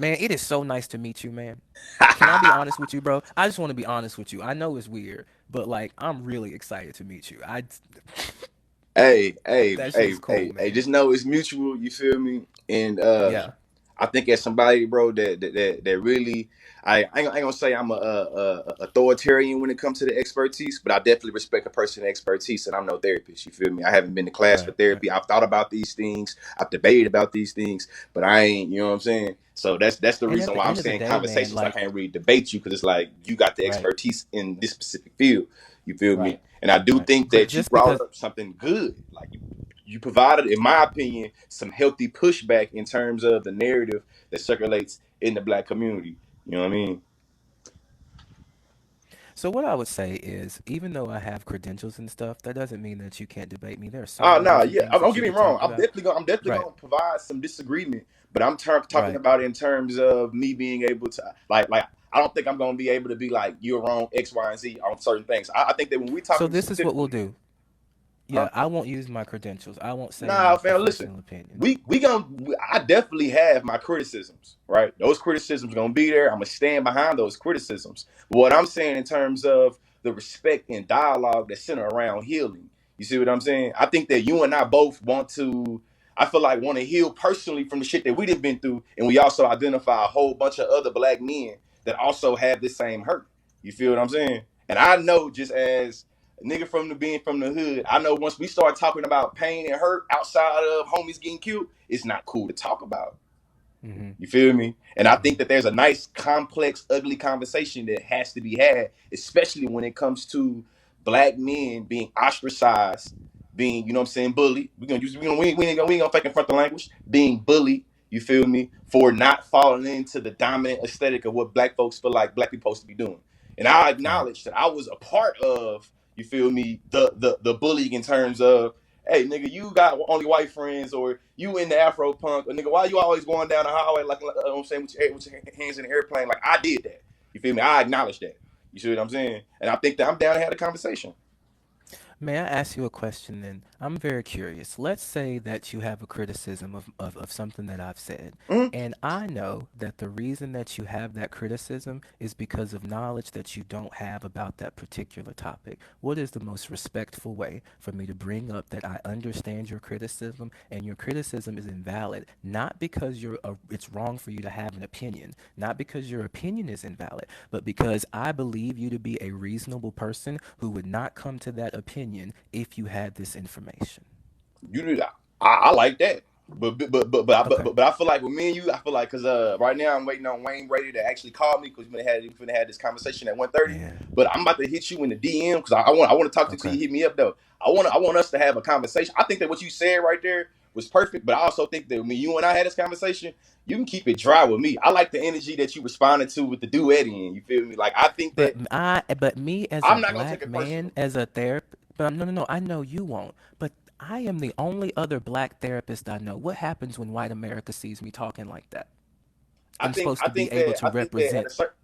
Man, it is so nice to meet you, man. Can I be honest with you, bro? I just want to be honest with you. I know it's weird, but like I'm really excited to meet you. I Hey, hey, That shit hey, is cool, hey, hey, man. just know it's mutual, you feel me? And Yeah. I think as somebody, bro, that really, I ain't gonna say I'm a authoritarian when it comes to the expertise, but I definitely respect a person's expertise, and I'm no therapist. You feel me? I haven't been to class for Right, right. therapy. I've thought about these things, I've debated about these things, but I ain't. You know what I'm saying? So that's the And at reason why the I'm end of the saying day, man, conversations. I like can't really debate you because it's like you got the right, expertise in this specific field. You feel me? right, And I do right. think But that you just brought because up something good. Like you provided, in my opinion, some healthy pushback in terms of the narrative that circulates in the black community. You know what I mean? so what I would say is even though I have credentials and stuff, that doesn't mean that you can't debate me. There are so Oh many no, different yeah. things Don't that you get me could wrong. talk about. I'm definitely Right, gonna provide some disagreement, but I'm talking right. about it in terms of me being able to like. I don't think I'm gonna be able to be like you're wrong X, Y, and Z on certain things. I think that when we So talking this is what we'll specifically, do. huh? Yeah, I won't use my credentials. I won't say Nah, my fam, listen. professional opinion. We gonna. I definitely have my criticisms, right? Those criticisms gonna be there. I'm gonna stand behind those criticisms. But what I'm saying in terms of the respect and dialogue that center around healing, you see what I'm saying? I think that you and I both want to. I feel like want to heal personally from the shit that we done been through, and we also identify a whole bunch of other black men that also have this same hurt. You feel what I'm saying? And I know just as nigga from the being from the hood, I know once we start talking about pain and hurt outside of homies getting killed, it's not cool to talk about. Mm-hmm. You feel me? And I Mm-hmm. think that there's a nice, complex, ugly conversation that has to be had, especially when it comes to black men being ostracized, being, you know what I'm saying, bullied. We're gonna use we ain't gonna fake in front of the language, being bullied, you feel me, for not falling into the dominant aesthetic of what black folks feel like black people supposed to be doing. And I Right. acknowledge that I was a part of, you feel me, the bullying in terms of hey nigga, you got only white friends, or you in the Afro punk, or nigga, why you always going down the highway like I'm saying with your hands in the airplane? Like I did that. You feel me? I acknowledge that. You see what I'm saying? And I think that I'm down to have a conversation. May I ask you a question then? I'm very curious. Let's say that you have a criticism of something that I've said, Mm-hmm. and I know that the reason that you have that criticism is because of knowledge that you don't have about that particular topic. What is the most respectful way for me to bring up that I understand your criticism and your criticism is invalid, not because it's wrong for you to have an opinion, not because your opinion is invalid, but because I believe you to be a reasonable person who would not come to that opinion if you had this information. You do that. I like that. Okay. But I feel like with me and you, I feel like because right now I'm waiting on Wayne Brady to actually call me because we finna had this conversation at 1:30. Yeah. But I'm about to hit you in the DM because I want to talk to you till Okay. you hit me up though. I want us to have a conversation. I think that what you said right there was perfect, but I also think that when you and I had this conversation, you can keep it dry with me. I like the energy that you responded to with the duet in. You feel me? Like I think that But me as a I'm not gonna take black it man, personal. as a therapist, but no, no, no. I know you won't. But I am the only other black therapist I know. What happens when white America sees me talking like that? I I'm think supposed I to be think able that to I think that at represent. a certain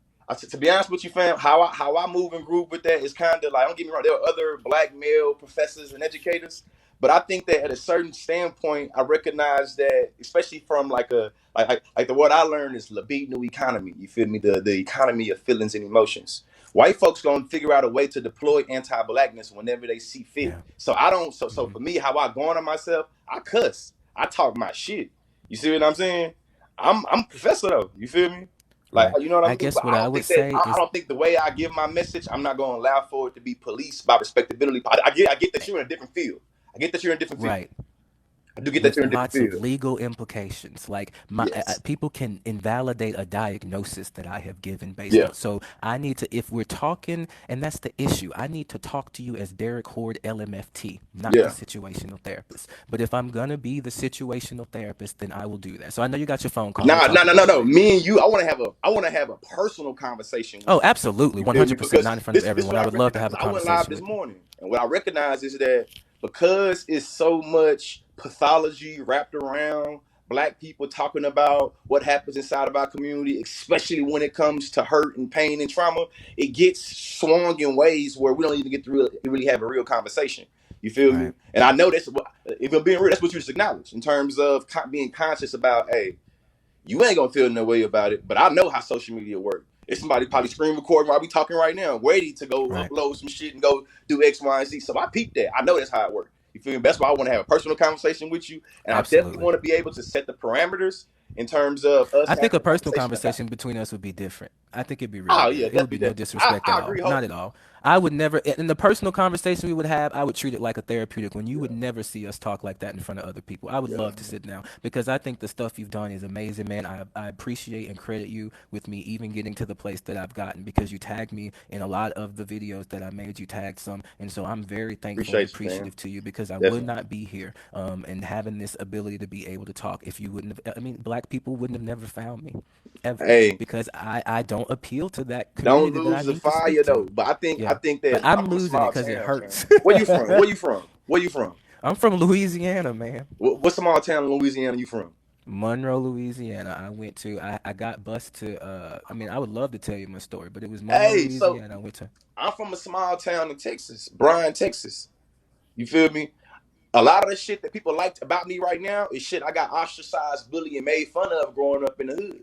to be honest with you, fam, how I move and groove with that is kind of like don't get me wrong. There are other black male professors and educators, but I think that at a certain standpoint, I recognize that, especially from like the word I learned is libido economy. You feel me? The economy of feelings and emotions. White folks gonna figure out a way to deploy anti-blackness whenever they see fit. Yeah. So I don't. So Hmm. for me, how I go on myself, I cuss, I talk my shit. You see what I'm saying? I'm a professor though. You feel me? Like Right. you know what I I mean? guess But what I I don't would think that say I is don't think the way I give my message, I'm not gonna allow for it to be policed by respectability. I get that you're in a different field. I get that you're in a different field. right. I do get that With you're in a different lots of field. legal implications. Like Yes. people can invalidate a diagnosis that I have given based Yeah. on. So I need to, if we're talking, and that's the issue, I need to talk to you as Derek Horde LMFT, not the Yeah. situational therapist. But if I'm gonna be the situational therapist, then I will do that. So I know you got your phone call. We'll Nah, no, talk no, no, about it no. later. Me and you, I want to have a personal conversation Oh, with you. absolutely, You feel me? 100%, Because not in front of this everyone. what I I would love to recognize. have Because a I went live conversation this with you. morning, and what I recognize is that because it's so much pathology wrapped around black people talking about what happens inside of our community, especially when it comes to hurt and pain and trauma, it gets swung in ways where we don't even get to really have a real conversation. You feel Right. me? And I know that's what, if I'm being real, that's what you just acknowledge in terms of being conscious about, hey, you ain't gonna feel no way about it. But I know how social media works. It's somebody probably screen recording while we talking right now, waiting to go Right. upload some shit and go do X, Y, and Z. So I peep that. I know that's how it works. You feel me? That's why I want to have a personal conversation with you, and I definitely Absolutely. want to be able to set the parameters in terms of us I think having a a personal conversation about conversation it. between us would be different. I think it'd be really Oh yeah, good. It would definitely, be no definitely. disrespect at I all. agree Not at wholeheartedly. all. I would never, in the personal conversation we would have, I would treat it like a therapeutic one. You would Yeah, never see us talk like that in front of other people. I would yeah. love to sit down because I think the stuff you've done is amazing, man. I appreciate and credit you with me even getting to the place that I've gotten because you tagged me in a lot of the videos that I made. You tagged some. And so I'm very thankful and Appreciate you, man. appreciative to you because I would Definitely. not be here and having this ability to be able to talk if you wouldn't have, I mean, black people wouldn't have never found me ever Hey, because I don't appeal to that don't community that I lose the need to speak fire to. though. But I Yeah. think But that I'm I'm from a losing it small because it town, man. hurts. Where you from? Where you from? Where you from? I'm from Louisiana, man. What small town in Louisiana you from? Monroe, Louisiana. I got bused to, I mean, I would love to tell you my story, but it was Monroe, Hey, so Louisiana. I went to, I'm from a small town in Texas, Bryan, Texas. You feel me? A lot of the shit that people liked about me right now is shit I got ostracized, bullied, and made fun of growing up in the hood.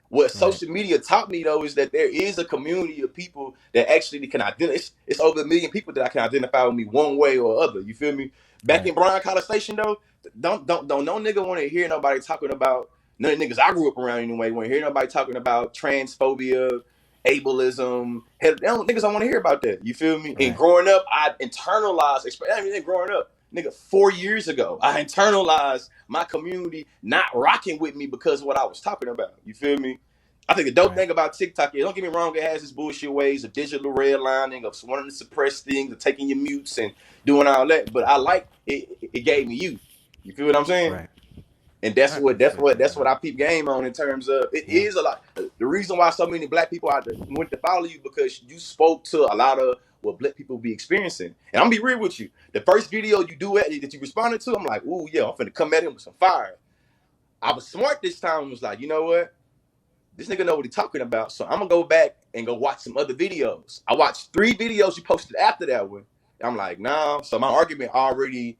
What right, social media taught me though is that there is a community of people that actually can identify. It's over 1 million people that I can identify with me one way or other. You feel me? Back right, in Bryan College Station though, don't no nigga want to hear nobody talking about none of the niggas I grew up around anyway. Want to hear nobody talking about transphobia, ableism. Hell, niggas don't want to hear about that. You feel me? And right, growing up, I internalized. I mean, growing up, nigga, 4 years ago, I internalized my community not rocking with me because of what I was talking about. You feel me? I think the dope right. thing about TikTok is, don't get me wrong, it has its bullshit ways of digital redlining, of wanting to suppress things, of taking your mutes and doing all that. But I like it. It gave me youth. You feel what I'm saying? Right. And that's I what that's appreciate what that, that's what man. I peep game on in terms of it Yeah. is a lot. The reason why so many black people out there went to follow you because you spoke to a lot of what black people be experiencing. And I'm gonna be real with you. The first video you do that you responded to, I'm like, ooh yeah, I'm finna come at him with some fire. I was smart this time and was like, you know what? This nigga know what he's talking about. So I'm gonna go back and go watch some other videos. I watched 3 videos you posted after that one. I'm like, nah. So my argument already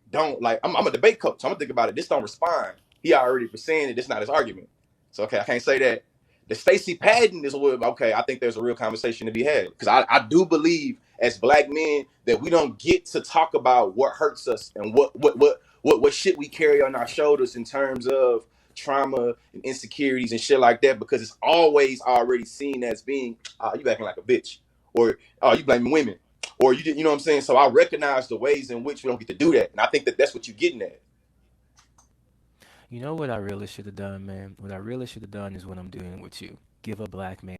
don't like. I'm a debate coach. I'm gonna think about it. This don't respond. He already was saying that this not his argument. So okay, I can't say that. The Stacey Patton is what okay. I think there's a real conversation to be had because I do believe as black men that we don't get to talk about what hurts us and what shit we carry on our shoulders in terms of trauma and insecurities and shit like that because it's always already seen as being you acting like a bitch or you blaming women or you know what I'm saying. So I recognize the ways in which we don't get to do that, and I think that that's what you're getting at. You know what I really should have done, man? What I really should have done is what I'm doing with you. Give a black man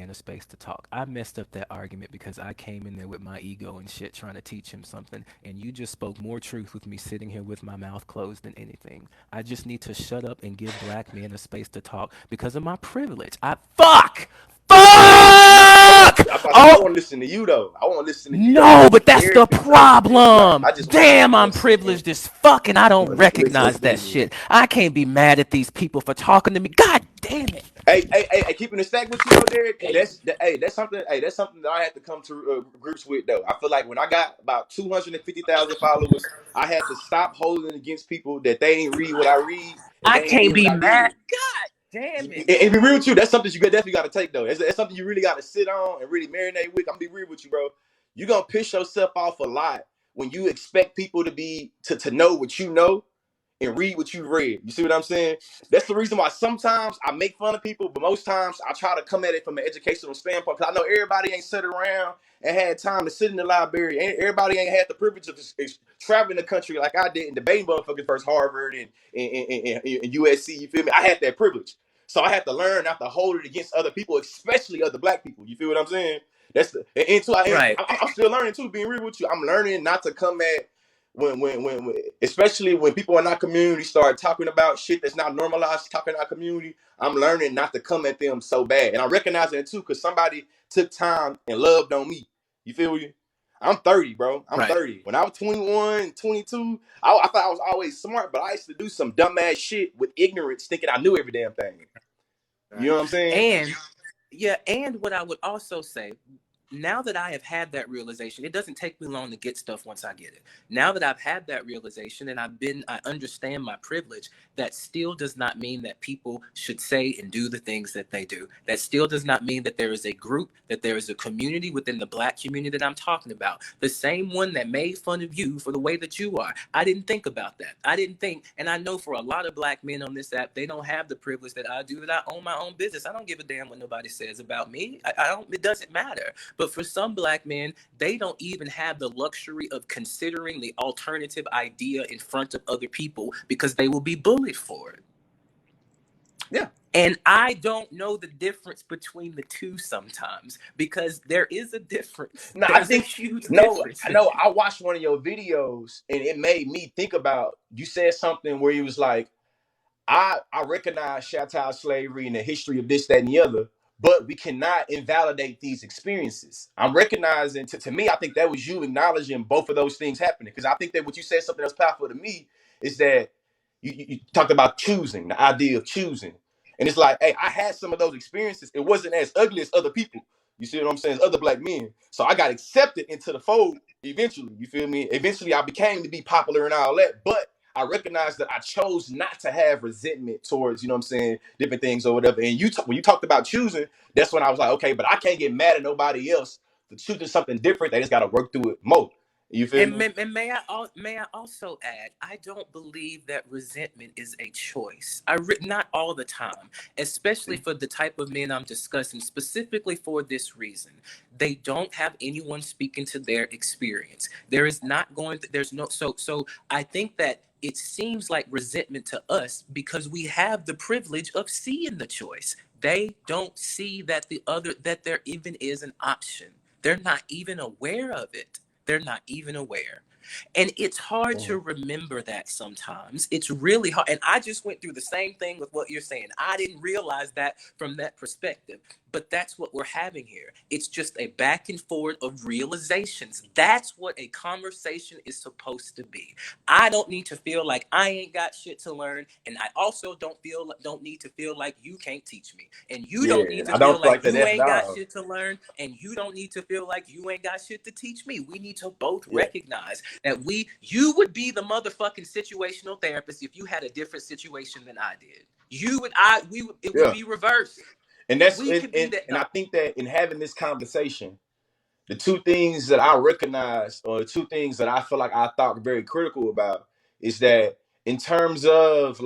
a space to talk. I messed up that argument because I came in there with my ego and shit trying to teach him something, and you just spoke more truth with me sitting here with my mouth closed than anything. I just need to shut up and give black men a space to talk because of my privilege. I fuck! No, Fuck! I about to say I Oh, want to listen to you though. I want to listen to you though. no, but that's the Everything so like problem. I just want to Damn, listen to I'm it sink in. privileged as fuck and I I don't want to listen to it recognize that sink in. shit. I can't be mad at these people for talking to me. God damn it. Hey, keeping the stack with you though, Derek. That's something. Hey, that's something that I had to come to grips with though. I feel like when I got about 250,000 followers, I had to stop holding against people that they ain't read what I read and I they ain't can't did what be I mad. did. God damn it. And be real with you, that's something you definitely got to take though. It's something you really got to sit on and really marinate with. I'm gonna be real with you, bro. You're gonna piss yourself off a lot when you expect people to know what you know and read what you read. You see what I'm saying? That's the reason why sometimes I make fun of people, but most times I try to come at it from an educational standpoint because I know everybody ain't sat around and had time to sit in the library. Everybody ain't had the privilege of traveling the country like I did and debating motherfuckers first Harvard and USC. You feel me? I had that privilege. So I had to learn not to hold it against other people, especially other black people. You feel what I'm saying? That's the and so Right. I'm still learning too. Being real with you, I'm learning not to come at when especially when people in our community start talking about shit that's not normalized talking in our community, I'm learning not to come at them so bad. And I recognize that too, because somebody took time and loved on me. You feel me? I'm 30, bro. I'm Right. 30. When I was 21, 22, I thought I was always smart, but I used to do some dumbass shit with ignorance, thinking I knew every damn thing. You Right. know what I'm saying? And yeah, and what I would also say, now that I have had that realization, it doesn't take me long to get stuff once I get it. Now that I've had that realization and I understand my privilege, that still does not mean that people should say and do the things that they do. That still does not mean that there is a group, that there is a community within the Black community that I'm talking about. The same one that made fun of you for the way that you are. I didn't think about that. I didn't think, and I know for a lot of Black men on this app, they don't have the privilege that I do, that I own my own business. I don't give a damn what nobody says about me. I don't, it doesn't matter. But for some Black men, they don't even have the luxury of considering the alternative idea in front of other people because they will be bullied for it. Yeah. And I don't know the difference between the two sometimes, because there is a difference. No, I There's a think huge no, difference. I know. I watched one of your videos, and it made me think about. You said something where you was like, I recognize chattel slavery and the history of this, that, and the other, but we cannot invalidate these experiences. I'm recognizing, to me, I think that was you acknowledging both of those things happening. Because I think that what you said, something that's powerful to me, is that you talked about choosing, the idea of choosing. And it's like, hey, I had some of those experiences. It wasn't as ugly as other people. You see what I'm saying? As other Black men. So I got accepted into the fold eventually. You feel me? Eventually I became to be popular and all that. But I recognize that I chose not to have resentment towards, you know what I'm saying, different things or whatever. And when you talked about choosing, that's when I was like, okay, but I can't get mad at nobody else for choosing something different. They just got to work through it more. You feel And, me? may I also add, I don't believe that resentment is a choice. Not all the time, especially for the type of men I'm discussing, specifically for this reason. They don't have anyone speaking to their experience. There is not going to, there's no, so I think that it seems like resentment to us because we have the privilege of seeing the choice. They don't see that that there even is an option. They're not even aware of it. They're not even aware. And it's hard to remember that sometimes. It's really hard. And I just went through the same thing with what you're saying. I didn't realize that from that perspective. But that's what we're having here. It's just a back and forth of realizations. That's what a conversation is supposed to be. I don't need to feel like I ain't got shit to learn, and I also don't need to feel like you can't teach me. And you Yeah, don't need to I don't feel feel like like that. you That's ain't got dog. shit to learn, and you don't need to feel like you ain't got shit to teach me. We need to both Yeah, recognize that you would be the motherfucking situational therapist if you had a different situation than I did. You and I, it would yeah. be reversed. And that's We could be that. and I No, think that in having this conversation, the two things that I recognize, or the two things that I feel like I thought very critical about, is that in terms of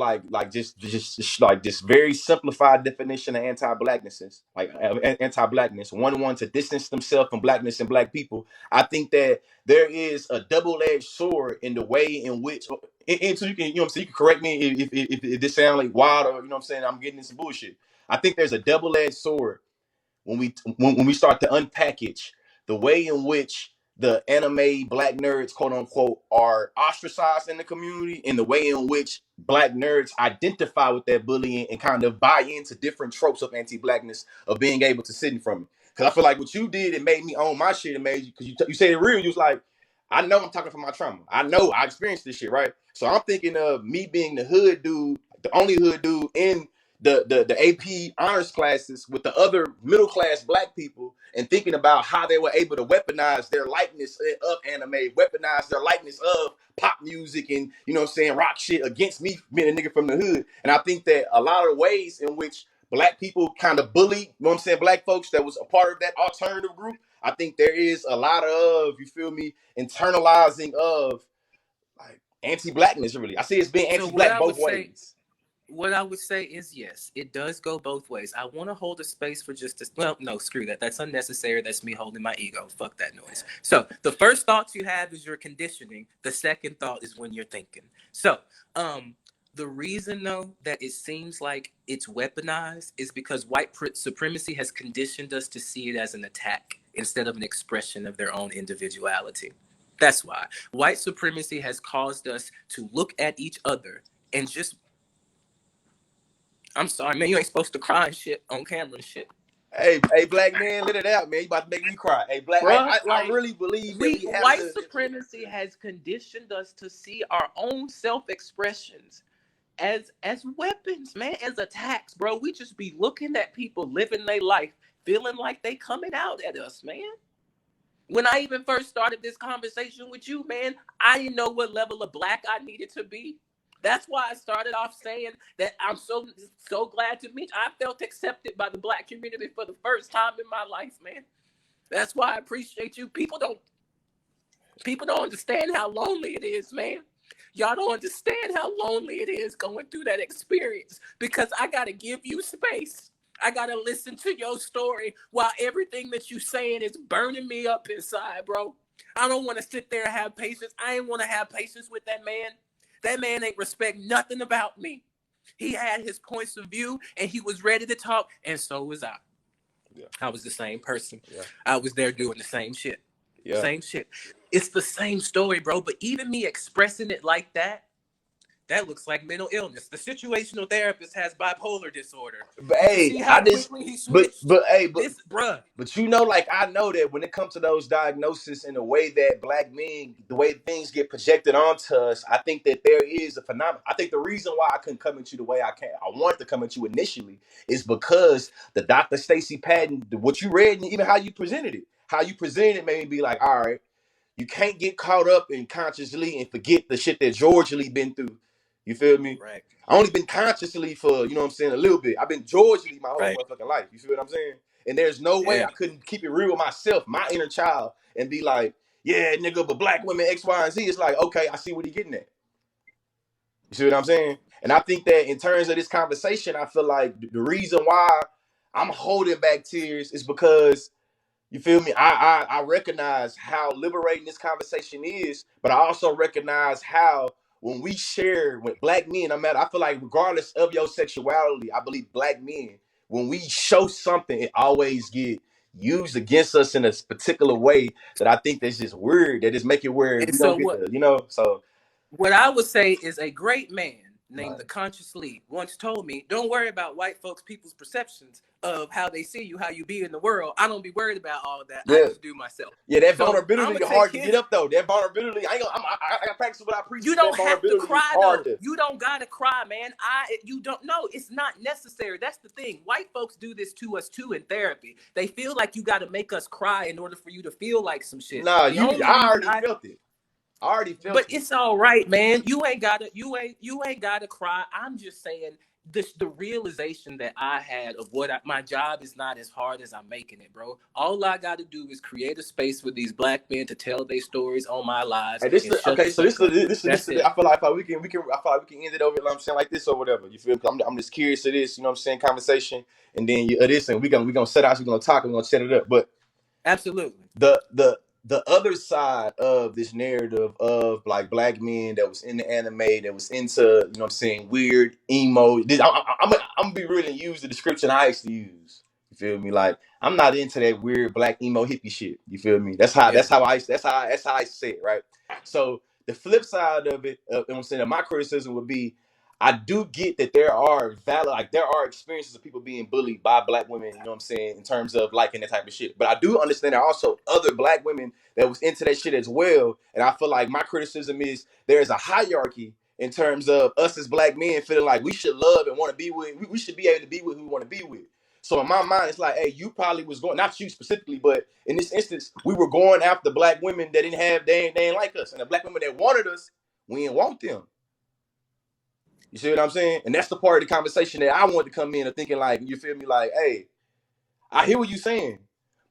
just like this very simplified definition of anti-blackness, like anti-blackness, one to distance themselves from blackness and Black people. I think that there is a double-edged sword in the way in which, and so you can, you know what I'm saying, you can correct me if this sounds like wild, or you know what I'm saying, I'm getting into some bullshit. I think there's a double-edged sword when we start to unpackage the way in which the anime Black nerds, quote unquote, are ostracized in the community, and the way in which Black nerds identify with that bullying and kind of buy into different tropes of anti-Blackness, of being able to sit in from it. Because I feel like what you did, it made me own my shit. It made you, because you said it real. You was like, I know I'm talking from my trauma. I know I experienced this shit, right? So I'm thinking of me being the hood dude, the only hood dude in the AP honors classes with the other middle class Black people, and thinking about how they were able to weaponize their likeness of anime, weaponize their likeness of pop music, and you know what I'm saying, rock shit against me being a nigga from the hood. And I think that a lot of ways in which Black people kind of bully, you know what I'm saying, Black folks that was a part of that alternative group, I think there is a lot of, you feel me, internalizing of like anti-Blackness. Really, I see it's being so what anti-Black I both would say, ways. what I would say is yes, it does go both ways. I want to hold a space for just this. Well, no, screw that. That's unnecessary. That's me holding my ego. Fuck that noise. So the first thoughts you have is your conditioning. The second thought is when you're thinking. So, the reason though that it seems like it's weaponized is because white supremacy has conditioned us to see it as an attack instead of an expression of their own individuality. That's why white supremacy has caused us to look at each other and just, I'm sorry, man. You ain't supposed to cry and shit on camera and shit, Hey, Black man, let it out, man. You about to make me cry. Hey, Black, bruh. I Like, really believe that we we have white to. supremacy has conditioned us to see our own self expressions as weapons, man, as attacks, bro. We just be looking at people living their life, feeling like they coming out at us, man. When I even first started this conversation with you, man, I didn't know what level of black I needed to be. That's why I started off saying that I'm so glad to meet you. I felt accepted by the black community for the first time in my life, man. That's why I appreciate you. People don't understand how lonely it is, man. Y'all don't understand how lonely it is going through that experience because I got to give you space. I got to listen to your story while everything that you saying is burning me up inside, bro. I don't want to sit there and have patience. I ain't want to have patience with that man. That man ain't respect nothing about me. He had his points of view and he was ready to talk, and so was I. Yeah. I was the same person. Yeah. I was there doing the same shit. Yeah. Same shit. It's the same story, bro. But even me expressing it like that looks like mental illness. The situational therapist has bipolar disorder. But You hey, see I how just quickly he but switched? but hey, but This, bruh. But you know, like I know that when it comes to those diagnoses and the way that black men, the way things get projected onto us, I think that there is a phenomenon. I think the reason why I couldn't come at you the way I wanted to come at you initially is because the Dr. Stacy Patton, what you read and even how you presented it made me be like, all right, you can't get caught up in consciously and forget the shit that George Lee been through. You feel me? Right, I only been consciously for, you know what I'm saying, a little bit. I've been George Lee my whole right. motherfucking life. You feel what I'm saying? And there's no way Yeah. I couldn't keep it real with myself, my inner child, and be like, yeah, nigga, but black women X, Y, and Z. It's like, okay, I see what he getting at. You see what I'm saying? And I think that in terms of this conversation, I feel like the reason why I'm holding back tears is because you feel me? I recognize how liberating this conversation is, but I also recognize how when we share with black men, I feel like regardless of your sexuality, I believe black men, when we show something, it always get used against us in a particular way that I think that's just weird. That just make it where And we don't so get what the, so what I would say is a great man named right. the Conscious Lee once told me, don't worry about white folks, people's perceptions of how they see you, how you be in the world. I don't be worried about all of that. I Yeah. just do myself. Yeah, that So I'm vulnerability gonna is take hard to get his. up though. That vulnerability, I got practice what I preach. You That don't have to vulnerability is cry hard though. to. You don't gotta cry, man. You don't know. It's not necessary. That's the thing. White folks do this to us too in therapy. They feel like you gotta make us cry in order for you to feel like some shit. Nah, The only I reason already I felt it. I already but felt it. it's all right, man. You ain't gotta cry. I'm just saying this the realization that I had of my job is not as hard as I'm making it, bro. All I gotta do is create a space for these black men to tell their stories on my lives Hey, this and is shut the okay. So fuck up. this That's is. it. I feel like I feel like we can end it over. I'm saying like this or whatever. You feel? I'm just curious of this. You know what I'm saying? Conversation, and then this, and we gonna set out. We're gonna talk. We're gonna set it up. But Absolutely. the the the other side of this narrative of like black men that was in the anime that was into you know what I'm saying weird emo. I'm gonna be real and use the description I used to use. You feel me? Like I'm not into that weird black emo hippie shit. You feel me? Yeah. That's how I say it, right? So the flip side of it, you know what I'm saying, my criticism would be I do get that there are valid, like there are experiences of people being bullied by black women, you know what I'm saying, in terms of liking that type of shit. But I do understand there are also other black women that was into that shit as well. And I feel like my criticism is there is a hierarchy in terms of us as black men feeling like we should love and want to be with, we should be able to be with who we want to be with. So in my mind, it's like, hey, you probably was going, not you specifically, but in this instance, we were going after black women that didn't have, they ain't like us. And the black women that wanted us, we didn't want them. You see what I'm saying? And that's the part of the conversation that I wanted to come in and thinking like, you feel me? Like, hey, I hear what you're saying.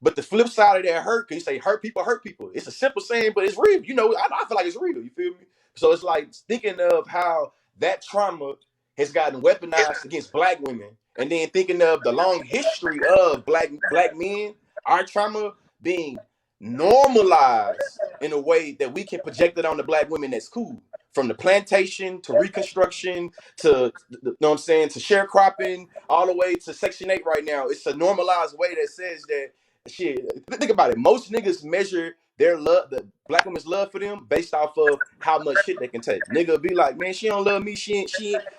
But the flip side of that hurt, because you say hurt people hurt people. It's a simple saying, but it's real. You know, I feel like it's real. You feel me? So it's like thinking of how that trauma has gotten weaponized against black women, and then thinking of the long history of black men, our trauma being normalized in a way that we can project it on the black women that's cool. From the plantation to Reconstruction to you know what I'm saying to sharecropping all the way to Section 8 right now. It's a normalized way that says that shit. Think about it. Most niggas measure their love, the black woman's love for them, based off of how much shit they can take. Nigga be like, man, she don't love me. She ain't,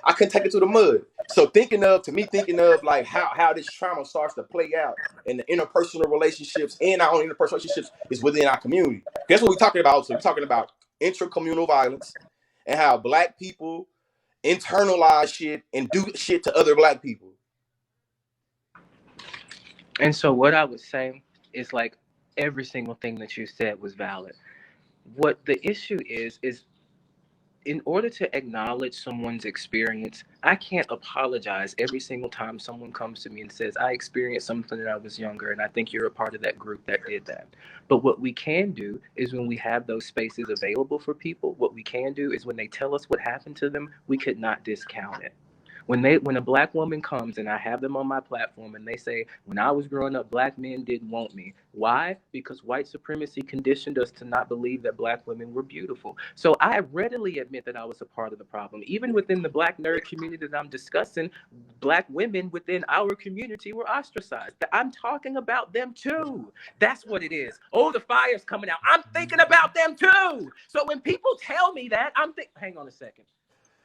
I couldn't take it to the mud. So thinking of like how this trauma starts to play out in the interpersonal relationships and our own interpersonal relationships is within our community. Guess what we're talking about? So we're talking about intracommunal violence and how black people internalize shit and do shit to other black people. And so what I would say is like every single thing that you said was valid. What the issue is in order to acknowledge someone's experience, I can't apologize every single time someone comes to me and says, I experienced something when I was younger, and I think you're a part of that group that did that. But what we can do is when we have those spaces available for people, what we can do is when they tell us what happened to them, we could not discount it. When a black woman comes and I have them on my platform and they say, when I was growing up, black men didn't want me. Why? Because white supremacy conditioned us to not believe that black women were beautiful. So I readily admit that I was a part of the problem. Even within the black nerd community that I'm discussing, black women within our community were ostracized. I'm talking about them too. That's what it is. Oh, the fire's coming out. I'm thinking about them too. So when people tell me that, I'm thinking, hang on a second.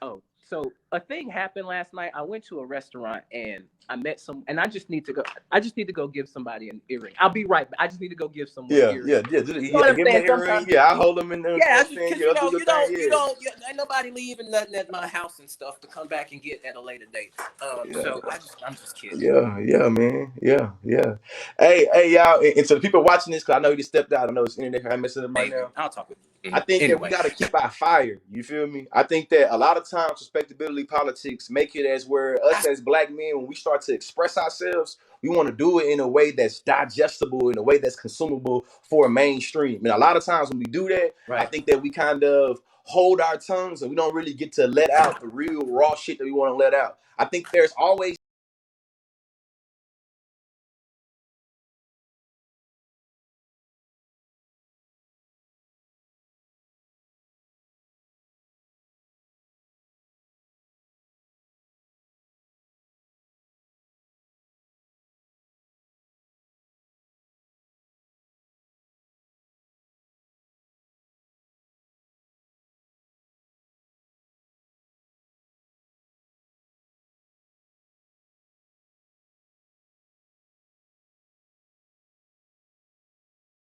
Oh, so a thing happened last night. I went to a restaurant and I met some, and I just need to go. I just need to go give somebody an earring. I'll be right back. I just need to go give someone an Yeah, earring. yeah, yeah. You know what I'm Give me saying? an earring. Sometimes, Yeah, I hold them in there. You know yeah, what I'm saying? because Yeah, do your thing. ain't nobody leaving nothing at my house and stuff to come back and get at a later date. Yeah. So I'm just kidding. Yeah, yeah, man. Yeah, yeah. Hey, y'all. And to the people watching this, because I know you just stepped out. I know it's internet. I'm messing up right Maybe now. I'll talk with you. I think that we Anyway, got to keep our fire. You feel me? I think that a lot of times respectability politics make it as where us as black men, when we start to express ourselves, we want to do it in a way that's digestible, in a way that's consumable for a mainstream. And a lot of times when we do that, I right. think that we kind of hold our tongues and we don't really get to let out the real raw shit that we want to let out. I think there's always